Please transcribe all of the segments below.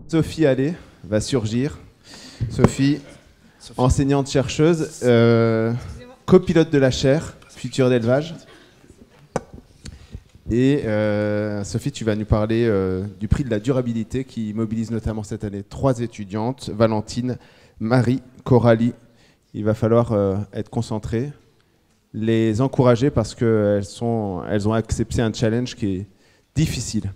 Sophie Allais va surgir. Sophie, enseignante-chercheuse, copilote de la chaire Futur d'élevage. Et Sophie, tu vas nous parler du prix de la durabilité qui mobilise notamment cette année 3 étudiantes, Valentine, Marie, Coralie. Il va falloir être concentré, les encourager parce qu'elles ont accepté un challenge qui est difficile.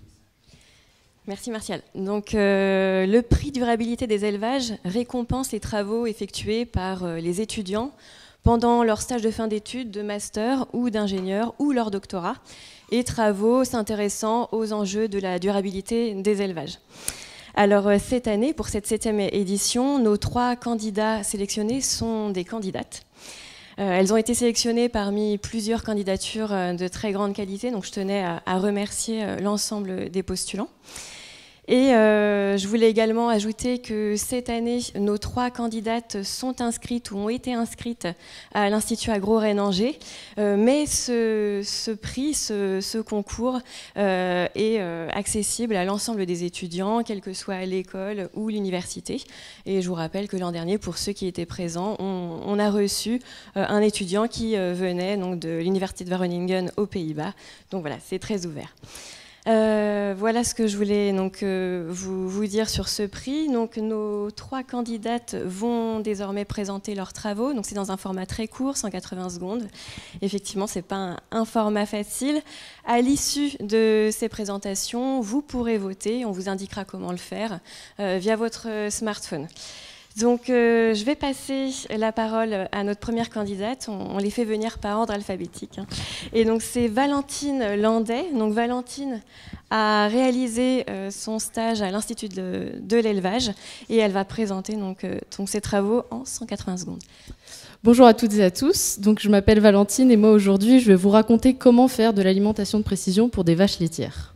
Merci Martial. Donc, le prix durabilité des élevages récompense les travaux effectués par les étudiants pendant leur stage de fin d'études, de master ou d'ingénieur ou leur doctorat, et travaux s'intéressant aux enjeux de la durabilité des élevages. Alors cette année, pour cette 7e édition, nos 3 candidats sélectionnés sont des candidates. Elles ont été sélectionnées parmi plusieurs candidatures de très grande qualité, donc je tenais à remercier l'ensemble des postulants. Et je voulais également ajouter que cette année, nos 3 candidates sont inscrites ou ont été inscrites à l'Institut Agro-Rennes-Angers, mais ce prix, ce concours est accessible à l'ensemble des étudiants, quelle que soit l'école ou l'université. Et je vous rappelle que l'an dernier, pour ceux qui étaient présents, on a reçu un étudiant qui venait donc, de l'Université de Wageningen aux Pays-Bas. Donc voilà, c'est très ouvert. Voilà ce que je voulais donc, vous dire sur ce prix. Donc, nos 3 candidates vont désormais présenter leurs travaux. Donc, c'est dans un format très court, 180 secondes. Effectivement, ce n'est pas un format facile. À l'issue de ces présentations, vous pourrez voter. On vous indiquera comment le faire via votre smartphone. Donc, je vais passer la parole à notre première candidate. On les fait venir par ordre alphabétique. Et donc, c'est Valentine Landais. Donc, Valentine a réalisé son stage à l'Institut de l'élevage et elle va présenter donc ses travaux en 180 secondes. Bonjour à toutes et à tous. Donc, je m'appelle Valentine et moi, aujourd'hui, je vais vous raconter comment faire de l'alimentation de précision pour des vaches laitières.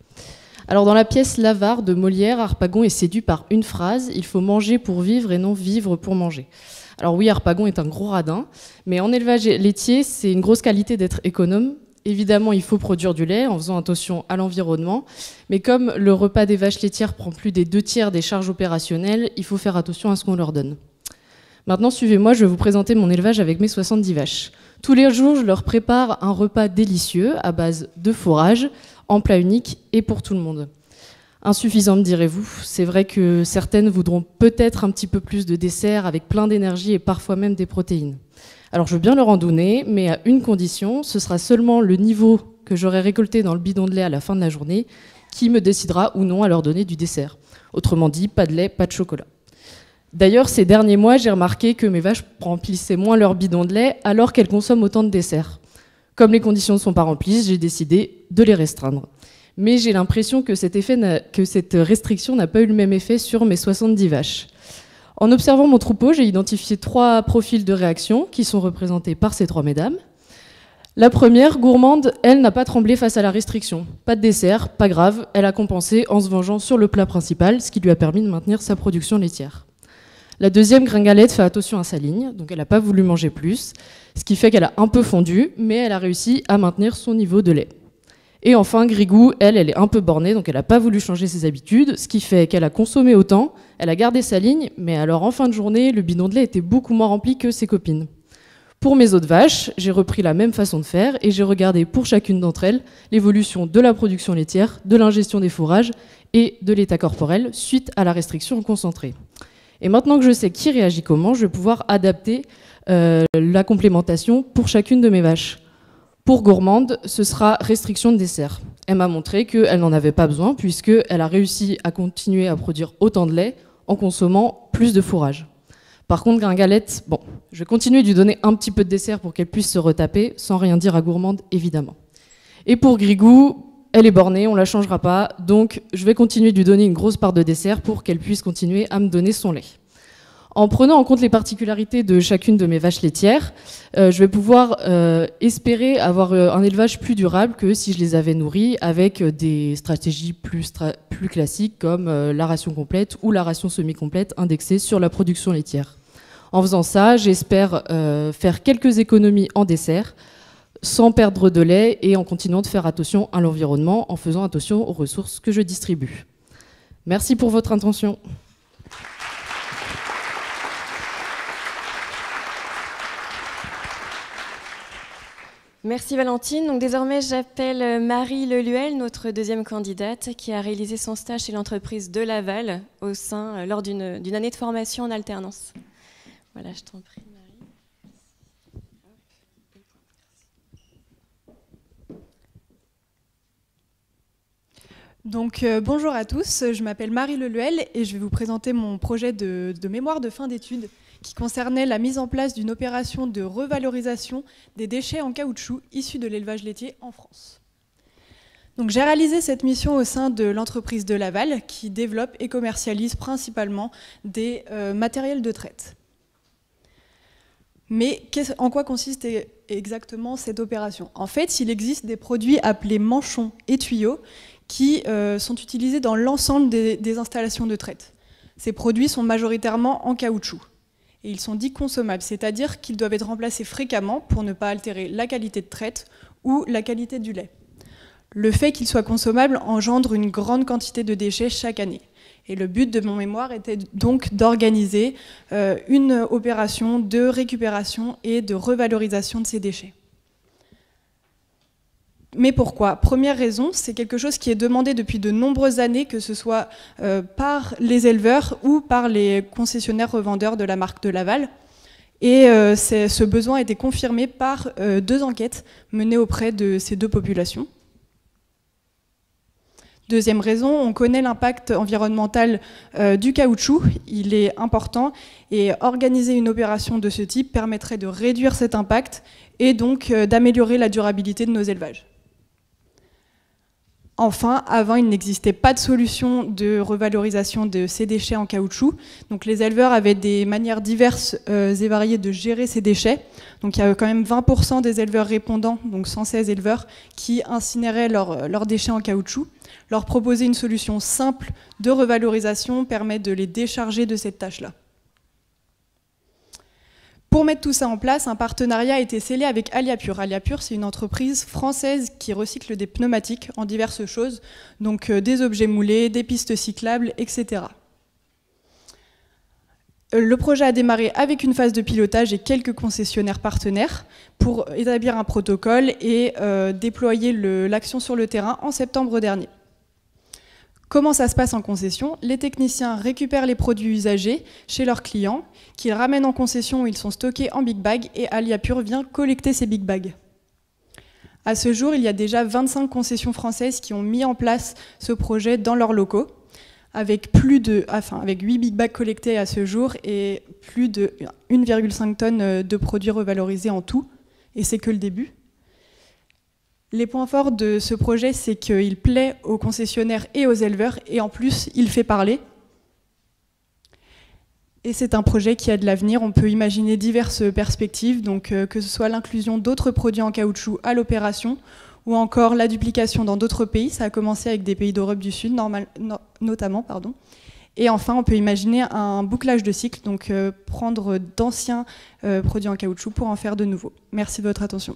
Alors dans la pièce L'Avare de Molière, Harpagon est séduit par une phrase « Il faut manger pour vivre et non vivre pour manger ». Alors oui, Harpagon est un gros radin, mais en élevage laitier, c'est une grosse qualité d'être économe. Évidemment, il faut produire du lait en faisant attention à l'environnement, mais comme le repas des vaches laitières prend plus des 2/3 des charges opérationnelles, il faut faire attention à ce qu'on leur donne. Maintenant, suivez-moi, je vais vous présenter mon élevage avec mes 70 vaches. Tous les jours, je leur prépare un repas délicieux à base de fourrage, en plat unique et pour tout le monde. Insuffisant, me direz-vous. C'est vrai que certaines voudront peut-être un petit peu plus de dessert avec plein d'énergie et parfois même des protéines. Alors je veux bien leur en donner, mais à une condition, ce sera seulement le niveau que j'aurai récolté dans le bidon de lait à la fin de la journée qui me décidera ou non à leur donner du dessert. Autrement dit, pas de lait, pas de chocolat. D'ailleurs, ces derniers mois, j'ai remarqué que mes vaches remplissaient moins leur bidon de lait alors qu'elles consomment autant de dessert. Comme les conditions ne sont pas remplies, j'ai décidé de les restreindre. Mais j'ai l'impression que cette restriction n'a pas eu le même effet sur mes 70 vaches. En observant mon troupeau, j'ai identifié 3 profils de réaction qui sont représentés par ces 3 mesdames. La première, gourmande, elle n'a pas tremblé face à la restriction. Pas de dessert, pas grave, elle a compensé en se vengeant sur le plat principal, ce qui lui a permis de maintenir sa production laitière. La deuxième, Gringalette, fait attention à sa ligne, donc elle n'a pas voulu manger plus, ce qui fait qu'elle a un peu fondu, mais elle a réussi à maintenir son niveau de lait. Et enfin, Grigou, elle est un peu bornée, donc elle n'a pas voulu changer ses habitudes, ce qui fait qu'elle a consommé autant, elle a gardé sa ligne, mais alors en fin de journée, le bidon de lait était beaucoup moins rempli que ses copines. Pour mes autres vaches, j'ai repris la même façon de faire et j'ai regardé pour chacune d'entre elles l'évolution de la production laitière, de l'ingestion des fourrages et de l'état corporel suite à la restriction concentrée. Et maintenant que je sais qui réagit comment, je vais pouvoir adapter la complémentation pour chacune de mes vaches. Pour Gourmande, ce sera restriction de dessert. Elle m'a montré qu'elle n'en avait pas besoin puisqu'elle a réussi à continuer à produire autant de lait en consommant plus de fourrage. Par contre, Gringalette, bon, je vais continuer de lui donner un petit peu de dessert pour qu'elle puisse se retaper, sans rien dire à Gourmande, évidemment. Et pour Grigou, elle est bornée, on ne la changera pas, donc je vais continuer de lui donner une grosse part de dessert pour qu'elle puisse continuer à me donner son lait. En prenant en compte les particularités de chacune de mes vaches laitières, je vais pouvoir espérer avoir un élevage plus durable que si je les avais nourries avec des stratégies plus classiques comme la ration complète ou la ration semi-complète indexée sur la production laitière. En faisant ça, j'espère faire quelques économies en dessert, sans perdre de lait et en continuant de faire attention à l'environnement, en faisant attention aux ressources que je distribue. Merci pour votre attention. Merci Valentine. Donc désormais, j'appelle Marie Leluel, notre deuxième candidate, qui a réalisé son stage chez l'entreprise de Laval lors d'une année de formation en alternance. Voilà, je t'en prie, Marie. Donc bonjour à tous, je m'appelle Marie Leluel et je vais vous présenter mon projet de mémoire de fin d'études qui concernait la mise en place d'une opération de revalorisation des déchets en caoutchouc issus de l'élevage laitier en France. Donc, j'ai réalisé cette mission au sein de l'entreprise de Laval qui développe et commercialise principalement des matériels de traite. Mais en quoi consiste exactement cette opération? En fait, il existe des produits appelés manchons et tuyaux qui sont utilisés dans l'ensemble des installations de traite. Ces produits sont majoritairement en caoutchouc. Et ils sont dits consommables, c'est-à-dire qu'ils doivent être remplacés fréquemment pour ne pas altérer la qualité de traite ou la qualité du lait. Le fait qu'ils soient consommables engendre une grande quantité de déchets chaque année. Et le but de mon mémoire était donc d'organiser une opération de récupération et de revalorisation de ces déchets. Mais pourquoi? Première raison, c'est quelque chose qui est demandé depuis de nombreuses années, que ce soit par les éleveurs ou par les concessionnaires revendeurs de la marque de Laval. Et ce besoin a été confirmé par 2 enquêtes menées auprès de ces 2 populations. Deuxième raison, on connaît l'impact environnemental du caoutchouc, il est important, et organiser une opération de ce type permettrait de réduire cet impact et donc d'améliorer la durabilité de nos élevages. Enfin, avant, il n'existait pas de solution de revalorisation de ces déchets en caoutchouc. Donc les éleveurs avaient des manières diverses et variées de gérer ces déchets. Donc il y a quand même 20% des éleveurs répondants, donc 116 éleveurs, qui incinéraient leurs déchets en caoutchouc. Leur proposer une solution simple de revalorisation permet de les décharger de cette tâche-là. Pour mettre tout ça en place, un partenariat a été scellé avec Aliapur. Aliapur, c'est une entreprise française qui recycle des pneumatiques en diverses choses, donc des objets moulés, des pistes cyclables, etc. Le projet a démarré avec une phase de pilotage et quelques concessionnaires partenaires pour établir un protocole et déployer l'action sur le terrain en septembre dernier. Comment ça se passe en concession? Les techniciens récupèrent les produits usagés chez leurs clients, qu'ils ramènent en concession où ils sont stockés en big bag et Aliapur vient collecter ces big bags. À ce jour, il y a déjà 25 concessions françaises qui ont mis en place ce projet dans leurs locaux, avec 8 big bags collectés à ce jour et plus de 1,5 tonnes de produits revalorisés en tout, et c'est que le début. Les points forts de ce projet, c'est qu'il plaît aux concessionnaires et aux éleveurs, et en plus, il fait parler. Et c'est un projet qui a de l'avenir. On peut imaginer diverses perspectives, donc que ce soit l'inclusion d'autres produits en caoutchouc à l'opération, ou encore la duplication dans d'autres pays. Ça a commencé avec des pays d'Europe du Sud, notamment. Et enfin, on peut imaginer un bouclage de cycle, donc prendre d'anciens produits en caoutchouc pour en faire de nouveaux. Merci de votre attention.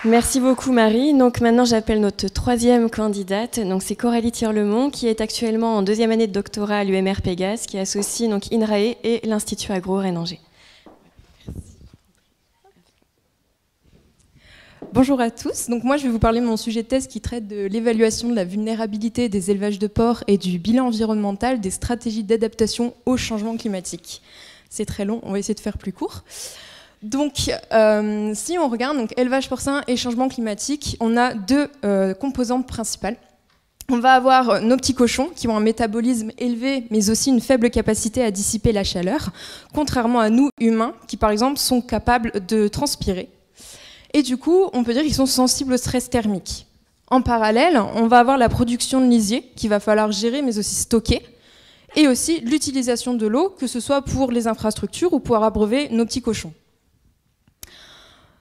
Merci beaucoup Marie. Donc maintenant j'appelle notre 3e candidate. Donc c'est Coralie Tirlemont qui est actuellement en 2e année de doctorat à l'UMR Pégase, qui associe donc INRAE et l'Institut Agro Rennes-Angers. Bonjour à tous. Donc moi je vais vous parler de mon sujet de thèse qui traite de l'évaluation de la vulnérabilité des élevages de porcs et du bilan environnemental des stratégies d'adaptation au changement climatique. C'est très long, on va essayer de faire plus court. Donc, si on regarde donc, élevage porcin et changement climatique, on a 2 composantes principales. On va avoir nos petits cochons qui ont un métabolisme élevé, mais aussi une faible capacité à dissiper la chaleur, contrairement à nous, humains, qui par exemple sont capables de transpirer. Et du coup, on peut dire qu'ils sont sensibles au stress thermique. En parallèle, on va avoir la production de lisier qu'il va falloir gérer, mais aussi stocker, et aussi l'utilisation de l'eau, que ce soit pour les infrastructures ou pour abreuver nos petits cochons.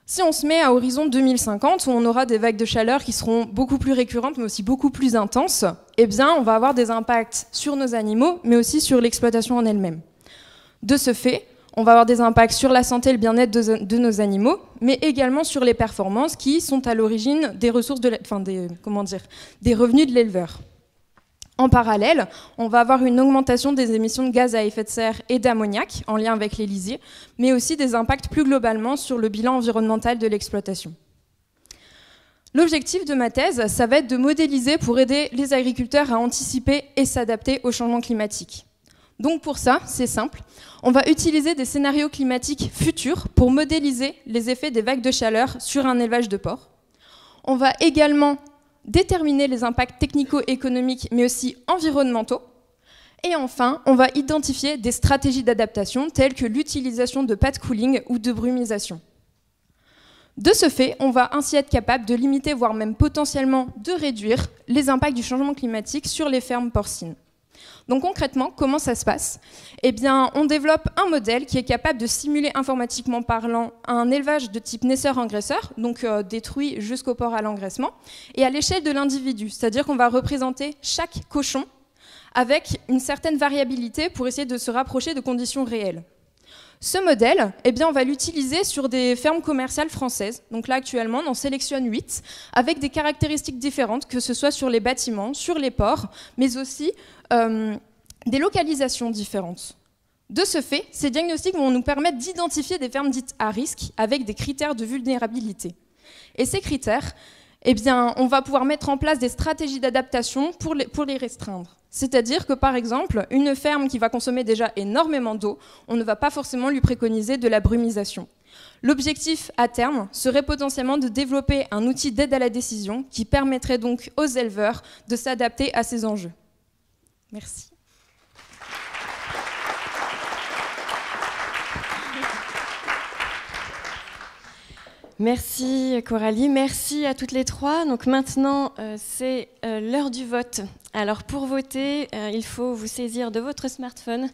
Si on se met à horizon 2050, où on aura des vagues de chaleur qui seront beaucoup plus récurrentes, mais aussi beaucoup plus intenses, eh bien, on va avoir des impacts sur nos animaux, mais aussi sur l'exploitation en elle-même. De ce fait, on va avoir des impacts sur la santé et le bien-être de nos animaux, mais également sur les performances qui sont à l'origine des ressources des revenus de l'éleveur. En parallèle, on va avoir une augmentation des émissions de gaz à effet de serre et d'ammoniac en lien avec les lisiers, mais aussi des impacts plus globalement sur le bilan environnemental de l'exploitation. L'objectif de ma thèse, ça va être de modéliser pour aider les agriculteurs à anticiper et s'adapter au changement climatique. Donc pour ça, c'est simple, on va utiliser des scénarios climatiques futurs pour modéliser les effets des vagues de chaleur sur un élevage de porc. On va également déterminer les impacts technico-économiques mais aussi environnementaux. Et enfin, on va identifier des stratégies d'adaptation telles que l'utilisation de pad cooling ou de brumisation. De ce fait, on va ainsi être capable de limiter, voire même potentiellement de réduire les impacts du changement climatique sur les fermes porcines. Donc concrètement, comment ça se passe? Eh bien, on développe un modèle qui est capable de simuler informatiquement parlant un élevage de type naisseur-engraisseur, donc détruit jusqu'au porc à l'engraissement, et à l'échelle de l'individu, c'est-à-dire qu'on va représenter chaque cochon avec une certaine variabilité pour essayer de se rapprocher de conditions réelles. Ce modèle, eh bien, on va l'utiliser sur des fermes commerciales françaises. Donc là, actuellement, on en sélectionne 8, avec des caractéristiques différentes, que ce soit sur les bâtiments, sur les ports, mais aussi des localisations différentes. De ce fait, ces diagnostics vont nous permettre d'identifier des fermes dites à risque, avec des critères de vulnérabilité. Et ces critères, eh bien, on va pouvoir mettre en place des stratégies d'adaptation pour les restreindre. C'est-à-dire que, par exemple, une ferme qui va consommer déjà énormément d'eau, on ne va pas forcément lui préconiser de la brumisation. L'objectif, à terme, serait potentiellement de développer un outil d'aide à la décision qui permettrait donc aux éleveurs de s'adapter à ces enjeux. Merci. Merci Coralie, merci à toutes les trois. Donc maintenant, c'est l'heure du vote. Alors pour voter, il faut vous saisir de votre smartphone.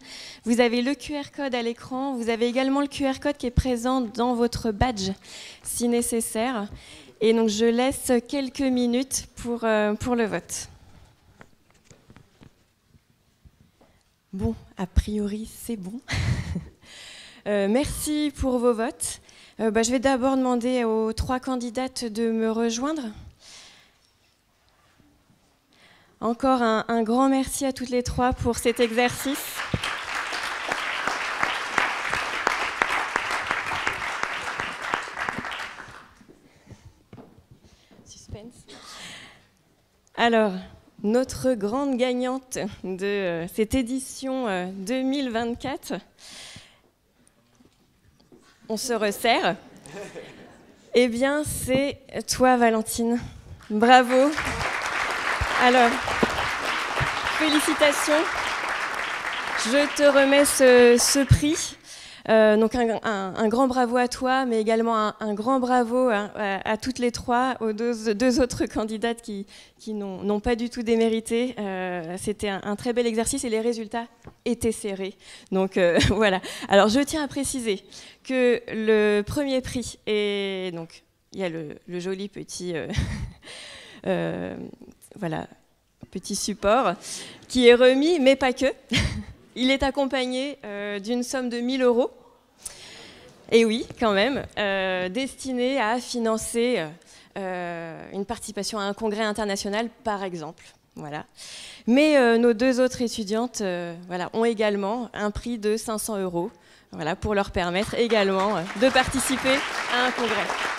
Vous avez le QR code à l'écran. Vous avez également le QR code qui est présent dans votre badge, si nécessaire. Et donc je laisse quelques minutes pour le vote. Bon, a priori, c'est bon. Merci pour vos votes. Je vais d'abord demander aux trois candidates de me rejoindre. Encore un grand merci à toutes les trois pour cet exercice. Suspense. Alors, notre grande gagnante de cette édition 2024, on se resserre. Eh bien, c'est toi, Valentine. Bravo. Alors, félicitations. Je te remets ce prix. Donc un grand bravo à toi, mais également un grand bravo à toutes les trois, aux deux autres candidates qui n'ont pas du tout démérité. C'était un très bel exercice et les résultats étaient serrés. Donc voilà. Alors je tiens à préciser que le premier prix est donc il y a le joli petit voilà, petit support qui est remis, mais pas que. Il est accompagné d'une somme de 1 000 €. Et oui, quand même, destinée à financer une participation à un congrès international, par exemple. Voilà. Mais nos deux autres étudiantes voilà, ont également un prix de 500 €, voilà, pour leur permettre également de participer à un congrès.